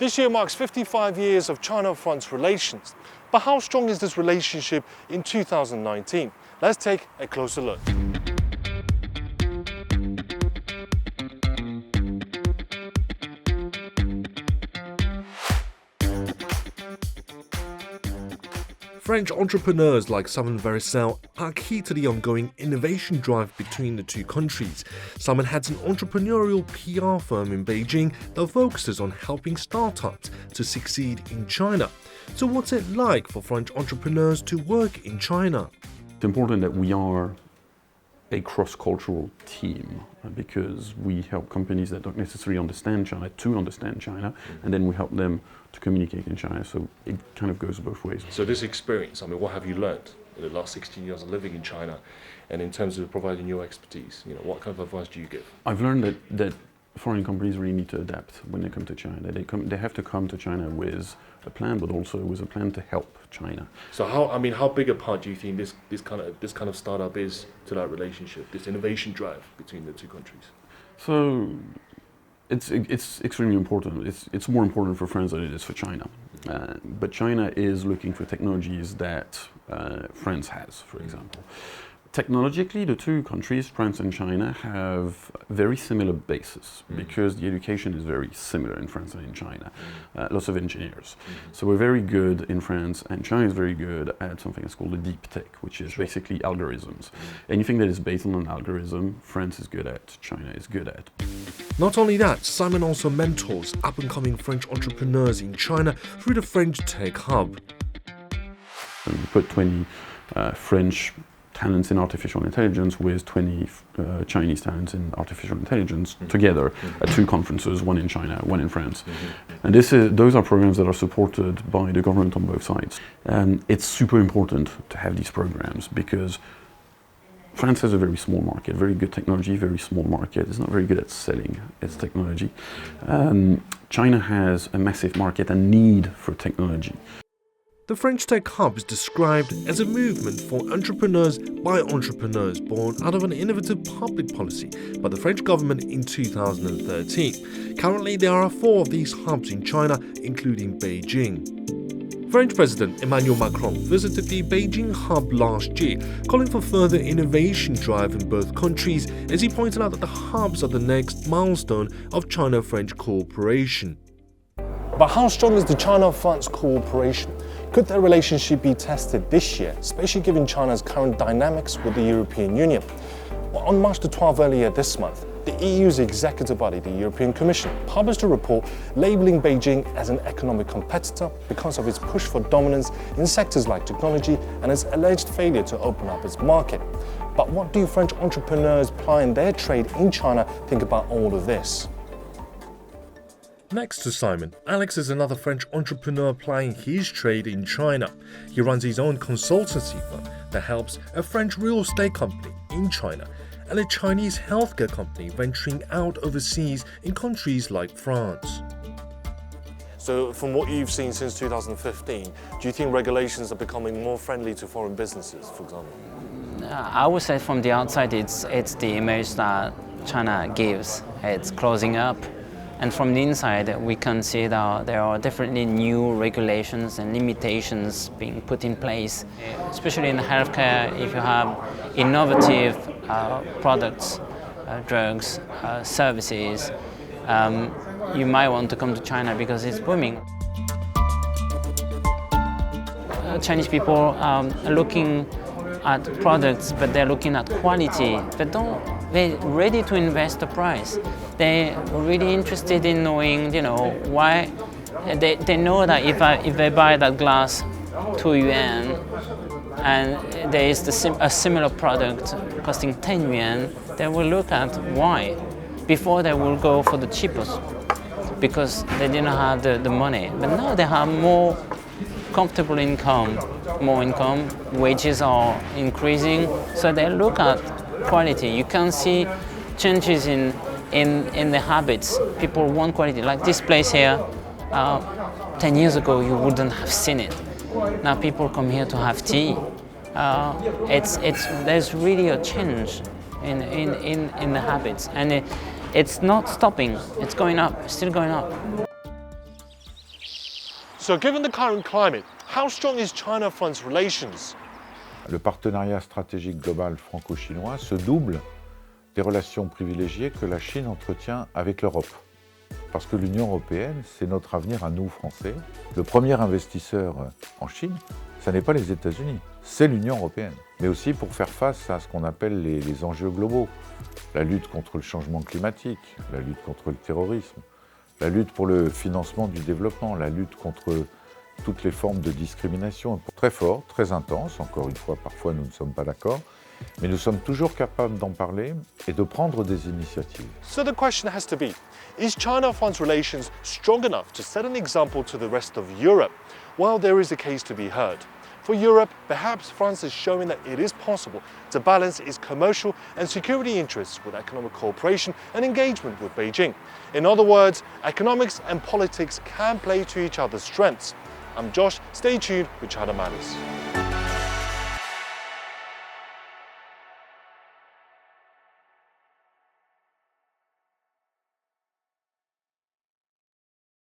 This year marks 55 years of China-France relations. But how strong is this relationship in 2019? Let's take a closer look. French entrepreneurs like Simon Verissel are key to the ongoing innovation drive between the two countries. Simon heads an entrepreneurial PR firm in Beijing that focuses on helping startups to succeed in China. So what's it like for French entrepreneurs to work in China? It's important that we are a cross-cultural team because we help companies that don't necessarily understand China to understand China, and then we help them to communicate in China. So it kind of goes both ways. So this experience, what have you learned in the last 16 years of living in China, and in terms of providing your expertise, what kind of advice do you give? I've learned that foreign companies really need to adapt when they come to China. They have to come to China with a plan, but also with a plan to help China. So how big a part do you think this kind of startup is to that relationship, this innovation drive between the two countries? So it's extremely important. It's more important for France than it is for China. But China is looking for technologies that France has, for example. Technologically, the two countries, France and China, have very similar bases because the education is very similar in France and in China. Lots of engineers. So we're very good in France, and China is very good at something that's called the deep tech, which is basically algorithms. Anything that is based on an algorithm, France is good at, China is good at. Not only that, Simon also mentors up-and-coming French entrepreneurs in China through the French Tech Hub. And we put 20 French talents in artificial intelligence with 20 Chinese talents in artificial intelligence together at two conferences, one in China, one in France. And those are programs that are supported by the government on both sides. It's super important to have these programs because France has a very small market, very good technology, very small market. It's not very good at selling its technology. China has a massive market and need for technology. The French Tech Hub is described as a movement for entrepreneurs by entrepreneurs born out of an innovative public policy by the French government in 2013. Currently, there are 4 of these hubs in China, including Beijing. French President Emmanuel Macron visited the Beijing hub last year, calling for further innovation drive in both countries, as he pointed out that the hubs are the next milestone of China-French cooperation. But how strong is the China-France cooperation? Could their relationship be tested this year, especially given China's current dynamics with the European Union? Well, on March the 12th earlier this month, the EU's executive body, the European Commission, published a report labelling Beijing as an economic competitor because of its push for dominance in sectors like technology and its alleged failure to open up its market. But what do French entrepreneurs plying their trade in China think about all of this? Next to Simon, Alex is another French entrepreneur plying his trade in China. He runs his own consultancy firm that helps a French real estate company in China and a Chinese healthcare company venturing out overseas in countries like France. So from what you've seen since 2015, do you think regulations are becoming more friendly to foreign businesses, for example? I would say from the outside it's the image that China gives. It's closing up. And from the inside, we can see that there are definitely new regulations and limitations being put in place. Especially in healthcare, if you have innovative products, drugs, services, you might want to come to China because it's booming. Chinese people are looking at products, but they're looking at quality. They're ready to invest the price. They're really interested in knowing, why. They know that if they buy that glass 2 yuan and there is a similar product costing 10 yuan, they will look at why before they will go for the cheapest because they didn't have the money. But now they have more comfortable income, wages are increasing, so they look at quality. You can see changes in the habits. People want quality. Like this place here, 10 years ago you wouldn't have seen it. Now people come here to have tea. There's really a change in the habits, and it's not stopping. It's going up, still going up. So given the current climate, how strong is China-France relations? Le partenariat stratégique global franco-chinois se double des relations privilégiées que la Chine entretient avec l'Europe. Parce que l'Union européenne, c'est notre avenir à nous, Français. Le premier investisseur en Chine, ce n'est pas les États-Unis, c'est l'Union européenne. Mais aussi pour faire face à ce qu'on appelle les enjeux globaux. La lutte contre le changement climatique, la lutte contre le terrorisme, la lutte pour le financement du développement, la lutte contre toutes les formes de discrimination. Très fort, très intense, encore une fois, parfois nous ne sommes pas d'accord, mais nous sommes toujours capables d'en parler et de prendre des initiatives. So the question has to be, is China-France relations strong enough to set an example to the rest of Europe? Well, there is a case to be heard. For Europe, perhaps France is showing that it is possible to balance its commercial and security interests with economic cooperation and engagement with Beijing. In other words, economics and politics can play to each other's strengths. I'm Josh, stay tuned with China Matters.